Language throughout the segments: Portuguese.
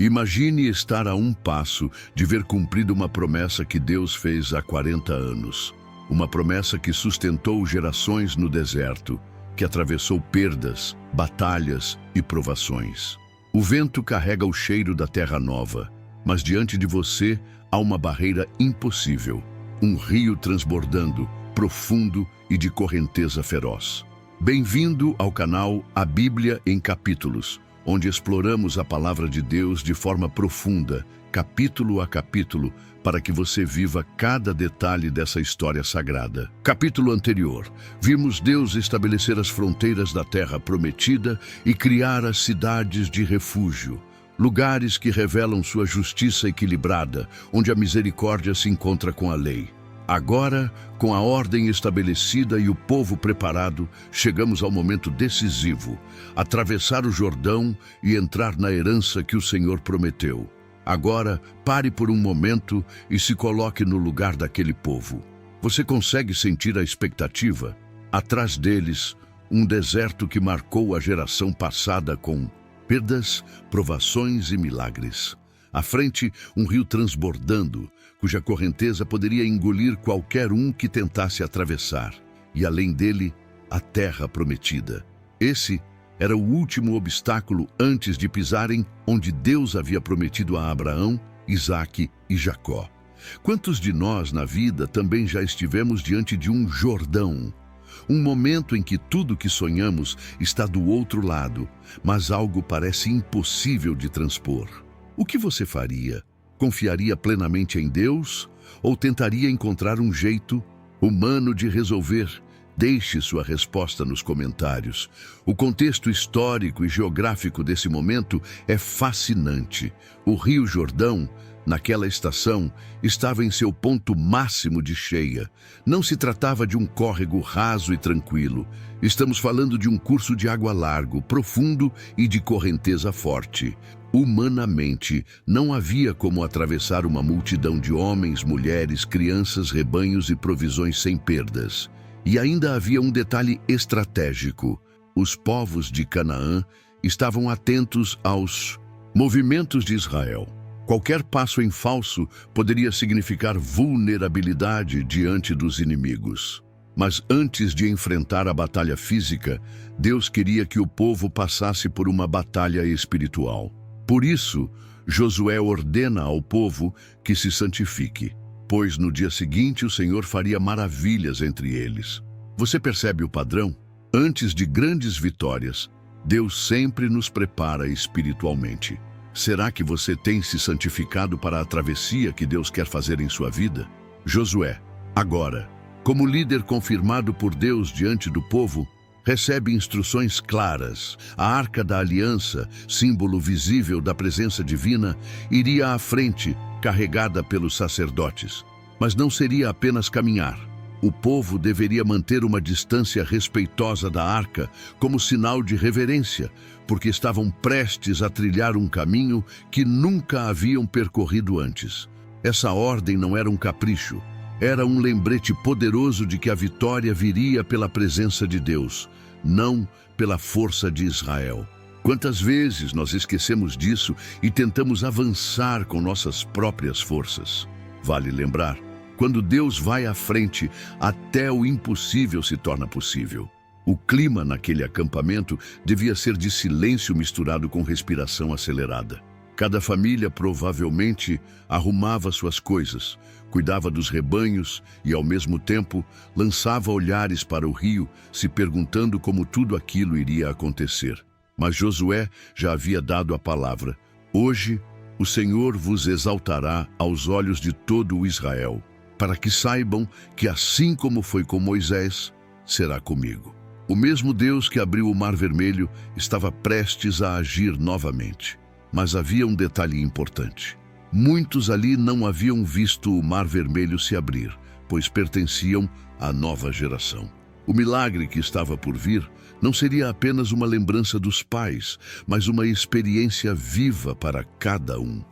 Imagine estar a um passo de ver cumprida uma promessa que Deus fez há 40 anos. Uma promessa que sustentou gerações no deserto, que atravessou perdas, batalhas e provações. O vento carrega o cheiro da terra nova, mas diante de você há uma barreira impossível. Um rio transbordando, profundo e de correnteza feroz. Bem-vindo ao canal A Bíblia em Capítulos, onde exploramos a palavra de Deus de forma profunda, capítulo a capítulo, para que você viva cada detalhe dessa história sagrada. Capítulo anterior, vimos Deus estabelecer as fronteiras da terra prometida e criar as cidades de refúgio, lugares que revelam sua justiça equilibrada, onde a misericórdia se encontra com a lei. Agora, com a ordem estabelecida e o povo preparado, chegamos ao momento decisivo, atravessar o Jordão e entrar na herança que o Senhor prometeu. Agora, pare por um momento e se coloque no lugar daquele povo. Você consegue sentir a expectativa? Atrás deles, um deserto que marcou a geração passada com perdas, provações e milagres. À frente, um rio transbordando, cuja correnteza poderia engolir qualquer um que tentasse atravessar. E além dele, a terra prometida. Esse era o último obstáculo antes de pisarem onde Deus havia prometido a Abraão, Isaque e Jacó. Quantos de nós na vida também já estivemos diante de um Jordão? Um momento em que tudo que sonhamos está do outro lado, mas algo parece impossível de transpor. O que você faria? Confiaria plenamente em Deus ou tentaria encontrar um jeito humano de resolver? Deixe sua resposta nos comentários. O contexto histórico e geográfico desse momento é fascinante. O Rio Jordão, naquela estação, estava em seu ponto máximo de cheia. Não se tratava de um córrego raso e tranquilo. Estamos falando de um curso de água largo, profundo e de correnteza forte. Humanamente, não havia como atravessar uma multidão de homens, mulheres, crianças, rebanhos e provisões sem perdas. E ainda havia um detalhe estratégico. Os povos de Canaã estavam atentos aos movimentos de Israel. Qualquer passo em falso poderia significar vulnerabilidade diante dos inimigos. Mas antes de enfrentar a batalha física, Deus queria que o povo passasse por uma batalha espiritual. Por isso, Josué ordena ao povo que se santifique, pois no dia seguinte o Senhor faria maravilhas entre eles. Você percebe o padrão? Antes de grandes vitórias, Deus sempre nos prepara espiritualmente. Será que você tem se santificado para a travessia que Deus quer fazer em sua vida? Josué, agora, como líder confirmado por Deus diante do povo, recebe instruções claras. A Arca da Aliança, símbolo visível da presença divina, iria à frente, carregada pelos sacerdotes. Mas não seria apenas caminhar. O povo deveria manter uma distância respeitosa da arca como sinal de reverência, porque estavam prestes a trilhar um caminho que nunca haviam percorrido antes. Essa ordem não era um capricho. Era um lembrete poderoso de que a vitória viria pela presença de Deus, não pela força de Israel. Quantas vezes nós esquecemos disso e tentamos avançar com nossas próprias forças? Vale lembrar, quando Deus vai à frente, até o impossível se torna possível. O clima naquele acampamento devia ser de silêncio misturado com respiração acelerada. Cada família provavelmente arrumava suas coisas, cuidava dos rebanhos e, ao mesmo tempo, lançava olhares para o rio, se perguntando como tudo aquilo iria acontecer. Mas Josué já havia dado a palavra. Hoje, o Senhor vos exaltará aos olhos de todo o Israel, para que saibam que assim como foi com Moisés, será comigo. O mesmo Deus que abriu o Mar Vermelho estava prestes a agir novamente. Mas havia um detalhe importante. Muitos ali não haviam visto o Mar Vermelho se abrir, pois pertenciam à nova geração. O milagre que estava por vir não seria apenas uma lembrança dos pais, mas uma experiência viva para cada um.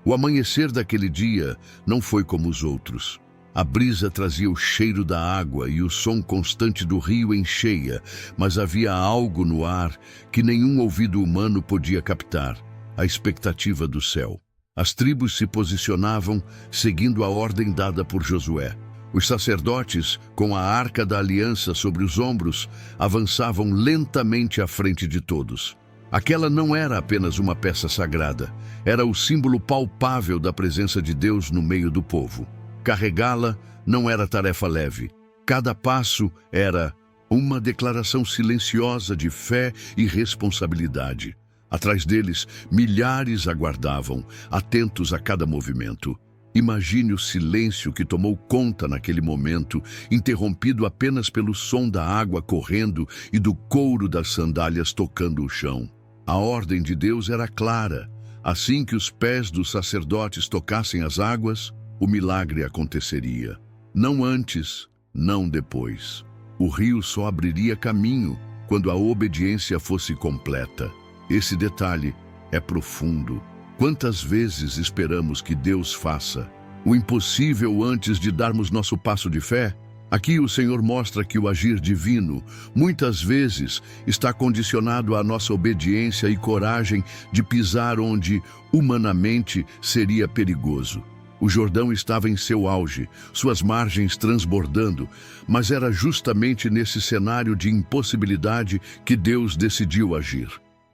O amanhecer daquele dia não foi como os outros. A brisa trazia o cheiro da água e o som constante do rio em cheia, mas havia algo no ar que nenhum ouvido humano podia captar. a expectativa do céu. As tribos se posicionavam seguindo a ordem dada por Josué. Os sacerdotes, com a arca da aliança sobre os ombros, avançavam lentamente à frente de todos. Aquela não era apenas uma peça sagrada, era o símbolo palpável da presença de Deus no meio do povo. Carregá-la não era tarefa leve. Cada passo era uma declaração silenciosa de fé e responsabilidade. Atrás deles, milhares aguardavam, atentos a cada movimento. Imagine o silêncio que tomou conta naquele momento, interrompido apenas pelo som da água correndo e do couro das sandálias tocando o chão. A ordem de Deus era clara. Assim que os pés dos sacerdotes tocassem as águas, o milagre aconteceria. Não antes, não depois. O rio só abriria caminho quando a obediência fosse completa. Esse detalhe é profundo. Quantas vezes esperamos que Deus faça o impossível antes de darmos nosso passo de fé? Aqui o Senhor mostra que o agir divino, muitas vezes, está condicionado à nossa obediência e coragem de pisar onde, humanamente, seria perigoso. O Jordão estava em seu auge, suas margens transbordando, mas era justamente nesse cenário de impossibilidade que Deus decidiu agir.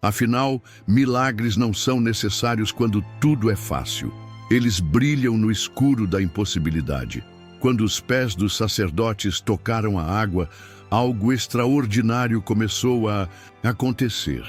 Afinal, milagres não são necessários quando tudo é fácil. Eles brilham no escuro da impossibilidade. Quando os pés dos sacerdotes tocaram a água, algo extraordinário começou a acontecer.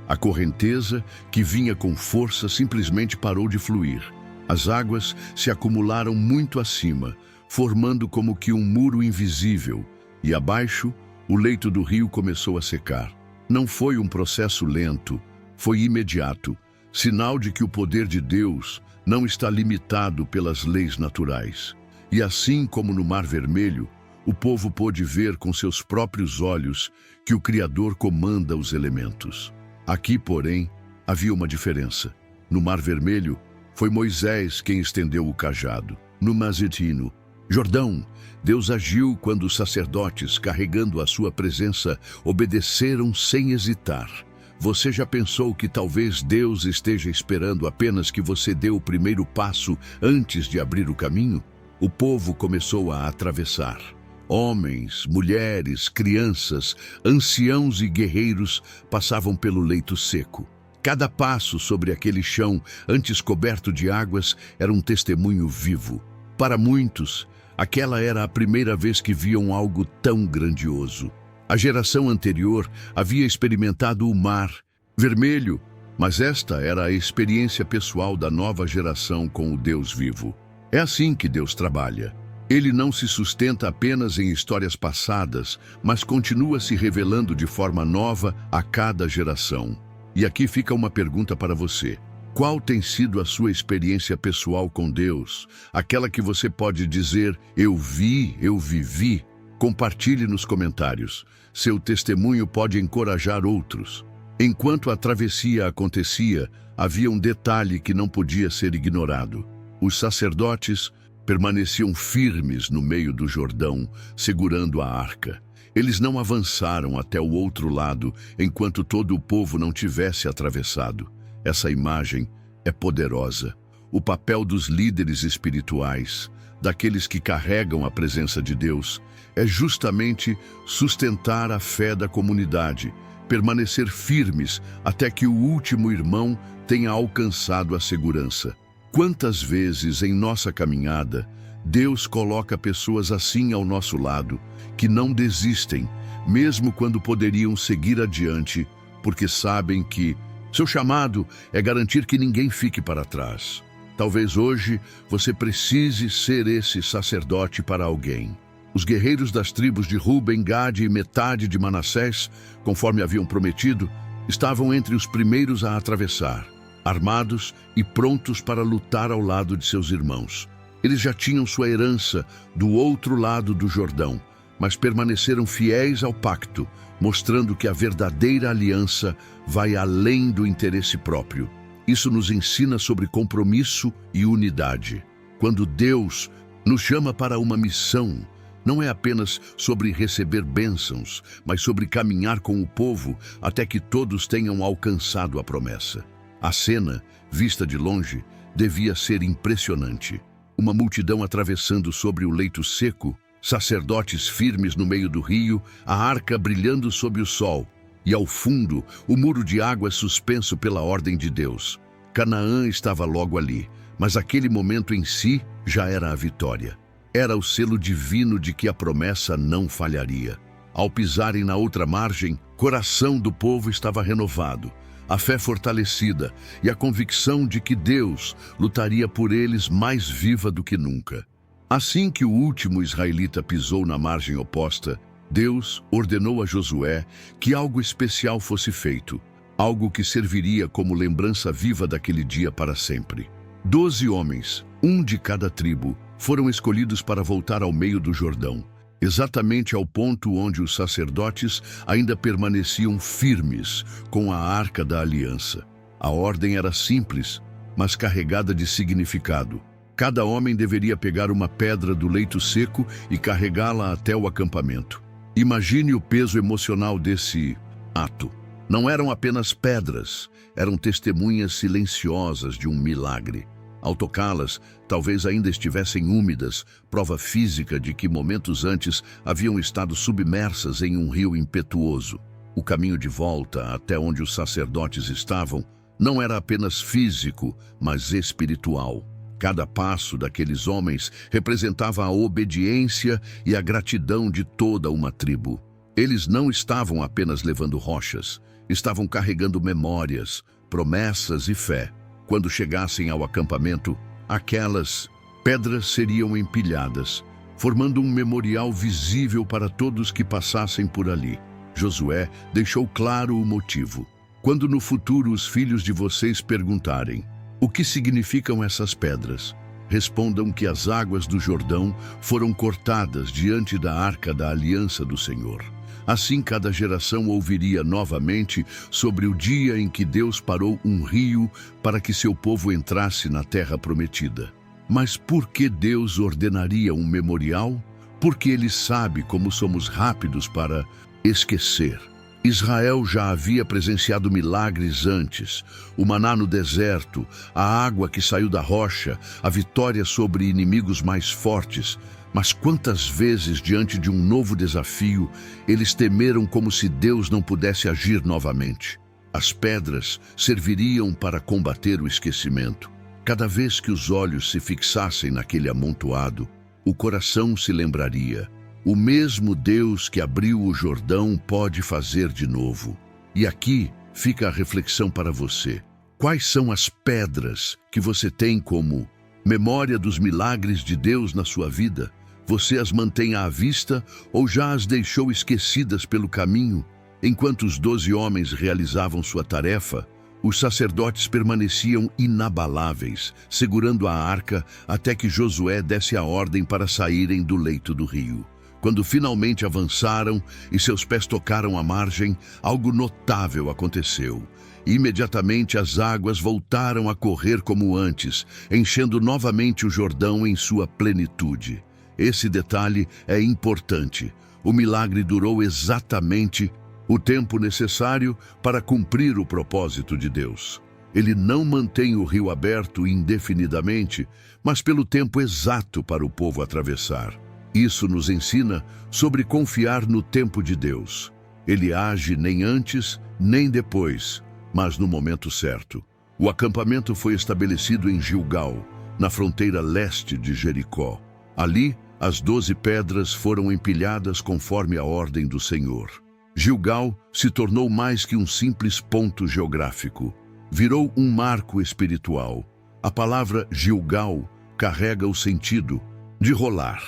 A correnteza, que vinha com força, simplesmente parou de fluir. As águas se acumularam muito acima, formando como que um muro invisível, e abaixo, o leito do rio começou a secar. Não foi um processo lento, foi imediato, sinal de que o poder de Deus não está limitado pelas leis naturais. E assim como no Mar Vermelho, o povo pôde ver com seus próprios olhos que o Criador comanda os elementos. Aqui, porém, havia uma diferença. No Mar Vermelho, foi Moisés quem estendeu o cajado. No Mazitino, Jordão, Deus agiu quando os sacerdotes, carregando a sua presença, obedeceram sem hesitar. Você já pensou que talvez Deus esteja esperando apenas que você dê o primeiro passo antes de abrir o caminho? O povo começou a atravessar. Homens, mulheres, crianças, anciãos e guerreiros passavam pelo leito seco. Cada passo sobre aquele chão, antes coberto de águas, era um testemunho vivo. Para muitos, aquela era a primeira vez que viam algo tão grandioso. A geração anterior havia experimentado o Mar Vermelho, mas esta era a experiência pessoal da nova geração com o Deus vivo. É assim que Deus trabalha. Ele não se sustenta apenas em histórias passadas, mas continua se revelando de forma nova a cada geração. E aqui fica uma pergunta para você. Qual tem sido a sua experiência pessoal com Deus? Aquela que você pode dizer, eu vi, eu vivi? Compartilhe nos comentários. Seu testemunho pode encorajar outros. Enquanto a travessia acontecia, havia um detalhe que não podia ser ignorado. Os sacerdotes permaneciam firmes no meio do Jordão, segurando a arca. Eles não avançaram até o outro lado enquanto todo o povo não tivesse atravessado. Essa imagem é poderosa. O papel dos líderes espirituais, daqueles que carregam a presença de Deus, é justamente sustentar a fé da comunidade, permanecer firmes até que o último irmão tenha alcançado a segurança. Quantas vezes em nossa caminhada, Deus coloca pessoas assim ao nosso lado, que não desistem, mesmo quando poderiam seguir adiante, porque sabem que seu chamado é garantir que ninguém fique para trás. Talvez hoje você precise ser esse sacerdote para alguém. Os guerreiros das tribos de Ruben, Gade e metade de Manassés, conforme haviam prometido, estavam entre os primeiros a atravessar, armados e prontos para lutar ao lado de seus irmãos. Eles já tinham sua herança do outro lado do Jordão, mas permaneceram fiéis ao pacto, mostrando que a verdadeira aliança vai além do interesse próprio. Isso nos ensina sobre compromisso e unidade. Quando Deus nos chama para uma missão, não é apenas sobre receber bênçãos, mas sobre caminhar com o povo até que todos tenham alcançado a promessa. A cena, vista de longe, devia ser impressionante. Uma multidão atravessando sobre o leito seco, sacerdotes firmes no meio do rio, a arca brilhando sob o sol, e ao fundo, o muro de água suspenso pela ordem de Deus. Canaã estava logo ali, mas aquele momento em si já era a vitória. Era o selo divino de que a promessa não falharia. Ao pisarem na outra margem, o coração do povo estava renovado, a fé fortalecida e a convicção de que Deus lutaria por eles mais viva do que nunca. Assim que o último israelita pisou na margem oposta, Deus ordenou a Josué que algo especial fosse feito, algo que serviria como lembrança viva daquele dia para sempre. 12 homens, um de cada tribo, foram escolhidos para voltar ao meio do Jordão, exatamente ao ponto onde os sacerdotes ainda permaneciam firmes com a Arca da Aliança. A ordem era simples, mas carregada de significado. Cada homem deveria pegar uma pedra do leito seco e carregá-la até o acampamento. Imagine o peso emocional desse ato. Não eram apenas pedras, eram testemunhas silenciosas de um milagre. Ao tocá-las, talvez ainda estivessem úmidas, prova física de que momentos antes haviam estado submersas em um rio impetuoso. O caminho de volta até onde os sacerdotes estavam não era apenas físico, mas espiritual. Cada passo daqueles homens representava a obediência e a gratidão de toda uma tribo. Eles não estavam apenas levando rochas, estavam carregando memórias, promessas e fé. Quando chegassem ao acampamento, aquelas pedras seriam empilhadas, formando um memorial visível para todos que passassem por ali. Josué deixou claro o motivo. Quando no futuro os filhos de vocês perguntarem: o que significam essas pedras? Respondam que as águas do Jordão foram cortadas diante da Arca da Aliança do Senhor. Assim cada geração ouviria novamente sobre o dia em que Deus parou um rio para que seu povo entrasse na terra prometida. Mas por que Deus ordenaria um memorial? Porque Ele sabe como somos rápidos para esquecer. Israel já havia presenciado milagres antes: o maná no deserto, a água que saiu da rocha, a vitória sobre inimigos mais fortes. Mas quantas vezes, diante de um novo desafio, eles temeram como se Deus não pudesse agir novamente? As pedras serviriam para combater o esquecimento. Cada vez que os olhos se fixassem naquele amontoado, o coração se lembraria: o mesmo Deus que abriu o Jordão pode fazer de novo. E aqui fica a reflexão para você. Quais são as pedras que você tem como memória dos milagres de Deus na sua vida? Você as mantém à vista ou já as deixou esquecidas pelo caminho? Enquanto os 12 homens realizavam sua tarefa, os sacerdotes permaneciam inabaláveis, segurando a arca até que Josué desse a ordem para saírem do leito do rio. Quando finalmente avançaram e seus pés tocaram a margem, algo notável aconteceu. Imediatamente as águas voltaram a correr como antes, enchendo novamente o Jordão em sua plenitude. Esse detalhe é importante. O milagre durou exatamente o tempo necessário para cumprir o propósito de Deus. Ele não mantém o rio aberto indefinidamente, mas pelo tempo exato para o povo atravessar. Isso nos ensina sobre confiar no tempo de Deus. Ele age nem antes, nem depois, mas no momento certo. O acampamento foi estabelecido em Gilgal, na fronteira leste de Jericó. Ali, as 12 pedras foram empilhadas conforme a ordem do Senhor. Gilgal se tornou mais que um simples ponto geográfico. Virou um marco espiritual. A palavra Gilgal carrega o sentido de rolar.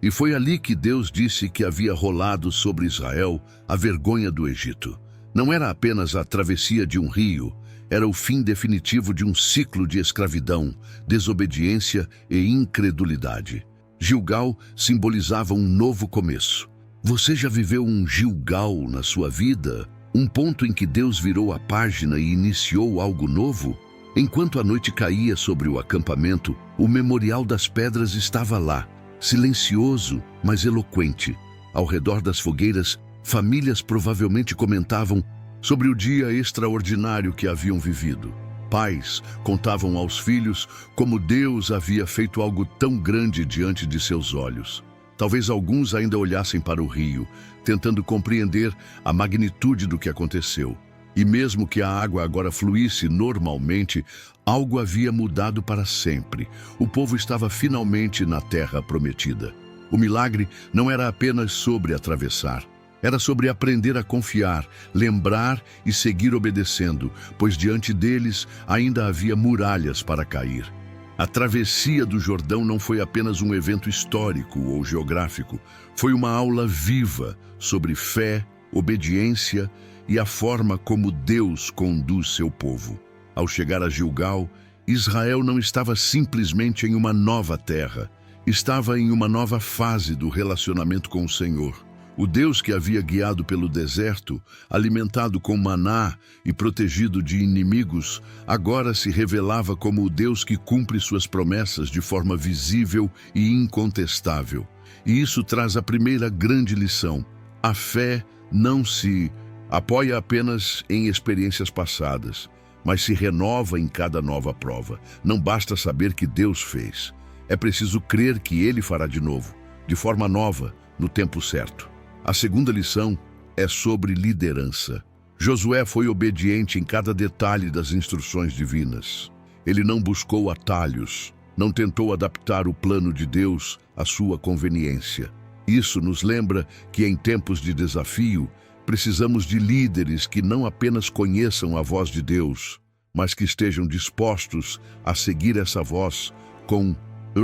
E foi ali que Deus disse que havia rolado sobre Israel a vergonha do Egito. Não era apenas a travessia de um rio, era o fim definitivo de um ciclo de escravidão, desobediência e incredulidade. Gilgal simbolizava um novo começo. Você já viveu um Gilgal na sua vida? Um ponto em que Deus virou a página e iniciou algo novo? Enquanto a noite caía sobre o acampamento, o memorial das pedras estava lá, silencioso, mas eloquente. Ao redor das fogueiras, famílias provavelmente comentavam sobre o dia extraordinário que haviam vivido. pais contavam aos filhos como Deus havia feito algo tão grande diante de seus olhos. Talvez alguns ainda olhassem para o rio, tentando compreender a magnitude do que aconteceu. E mesmo que a água agora fluísse normalmente, algo havia mudado para sempre. O povo estava finalmente na terra prometida. O milagre não era apenas sobre atravessar. Era sobre aprender a confiar, lembrar e seguir obedecendo, pois diante deles ainda havia muralhas para cair. A travessia do Jordão não foi apenas um evento histórico ou geográfico, foi uma aula viva sobre fé, obediência e a forma como Deus conduz seu povo. Ao chegar a Gilgal, Israel não estava simplesmente em uma nova terra, estava em uma nova fase do relacionamento com o Senhor. O Deus que havia guiado pelo deserto, alimentado com maná e protegido de inimigos, agora se revelava como o Deus que cumpre suas promessas de forma visível e incontestável. E isso traz a primeira grande lição. A fé não se apoia apenas em experiências passadas, mas se renova em cada nova prova. Não basta saber que Deus fez. É preciso crer que Ele fará de novo, de forma nova, no tempo certo. A segunda lição é sobre liderança. Josué foi obediente em cada detalhe das instruções divinas. Ele não buscou atalhos, não tentou adaptar o plano de Deus à sua conveniência. Isso nos lembra que em tempos de desafio, precisamos de líderes que não apenas conheçam a voz de Deus, mas que estejam dispostos a seguir essa voz com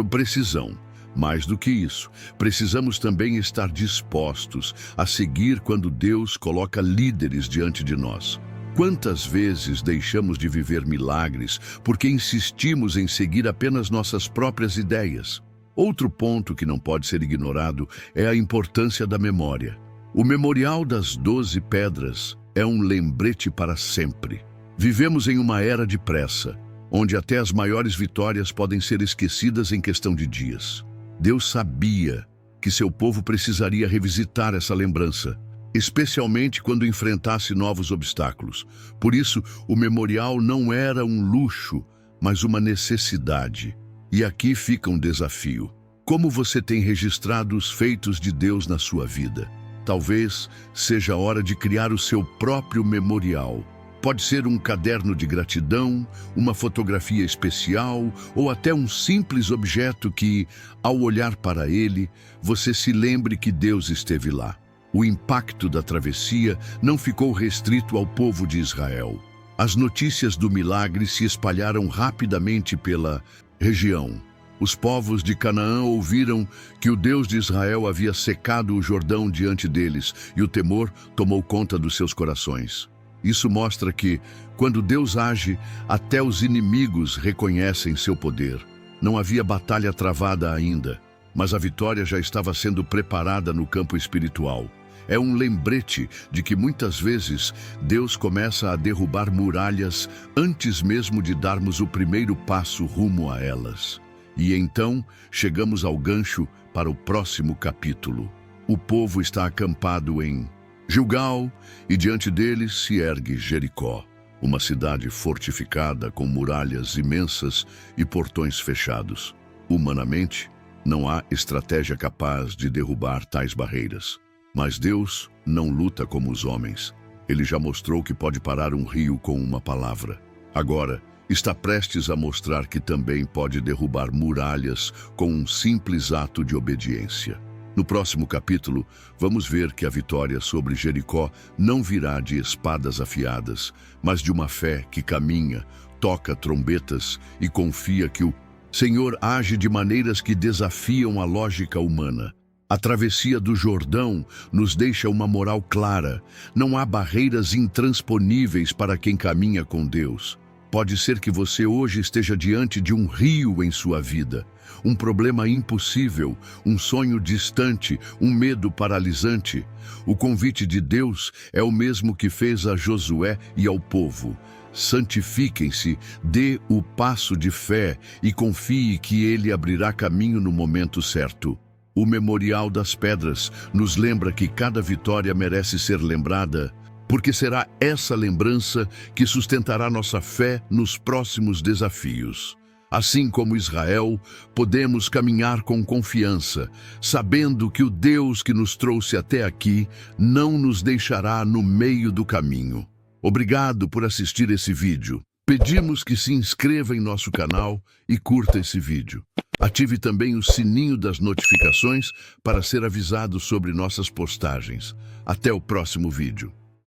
precisão. Mais do que isso, precisamos também estar dispostos a seguir quando Deus coloca líderes diante de nós. Quantas vezes deixamos de viver milagres porque insistimos em seguir apenas nossas próprias ideias? Outro ponto que não pode ser ignorado é a importância da memória. O memorial das 12 pedras é um lembrete para sempre. Vivemos em uma era de pressa, onde até as maiores vitórias podem ser esquecidas em questão de dias. Deus sabia que seu povo precisaria revisitar essa lembrança, especialmente quando enfrentasse novos obstáculos. Por isso, o memorial não era um luxo, mas uma necessidade. E aqui fica um desafio. Como você tem registrado os feitos de Deus na sua vida? Talvez seja a hora de criar o seu próprio memorial. Pode ser um caderno de gratidão, uma fotografia especial ou até um simples objeto que, ao olhar para ele, você se lembre que Deus esteve lá. O impacto da travessia não ficou restrito ao povo de Israel. As notícias do milagre se espalharam rapidamente pela região. Os povos de Canaã ouviram que o Deus de Israel havia secado o Jordão diante deles e o temor tomou conta dos seus corações. Isso mostra que, quando Deus age, até os inimigos reconhecem seu poder. Não havia batalha travada ainda, mas a vitória já estava sendo preparada no campo espiritual. É um lembrete de que muitas vezes Deus começa a derrubar muralhas antes mesmo de darmos o primeiro passo rumo a elas. E então chegamos ao gancho para o próximo capítulo. O povo está acampado em Gilgal, e diante deles se ergue Jericó, uma cidade fortificada com muralhas imensas e portões fechados. Humanamente, não há estratégia capaz de derrubar tais barreiras. Mas Deus não luta como os homens. Ele já mostrou que pode parar um rio com uma palavra. Agora, está prestes a mostrar que também pode derrubar muralhas com um simples ato de obediência. No próximo capítulo, vamos ver que a vitória sobre Jericó não virá de espadas afiadas, mas de uma fé que caminha, toca trombetas e confia que o Senhor age de maneiras que desafiam a lógica humana. A travessia do Jordão nos deixa uma moral clara. Não há barreiras intransponíveis para quem caminha com Deus. Pode ser que você hoje esteja diante de um rio em sua vida, um problema impossível, um sonho distante, um medo paralisante. O convite de Deus é o mesmo que fez a Josué e ao povo. Santifiquem-se, dê o passo de fé e confie que Ele abrirá caminho no momento certo. O Memorial das Pedras nos lembra que cada vitória merece ser lembrada porque será essa lembrança que sustentará nossa fé nos próximos desafios. Assim como Israel, podemos caminhar com confiança, sabendo que o Deus que nos trouxe até aqui não nos deixará no meio do caminho. Obrigado por assistir esse vídeo. Pedimos que se inscreva em nosso canal e curta esse vídeo. Ative também o sininho das notificações para ser avisado sobre nossas postagens. Até o próximo vídeo.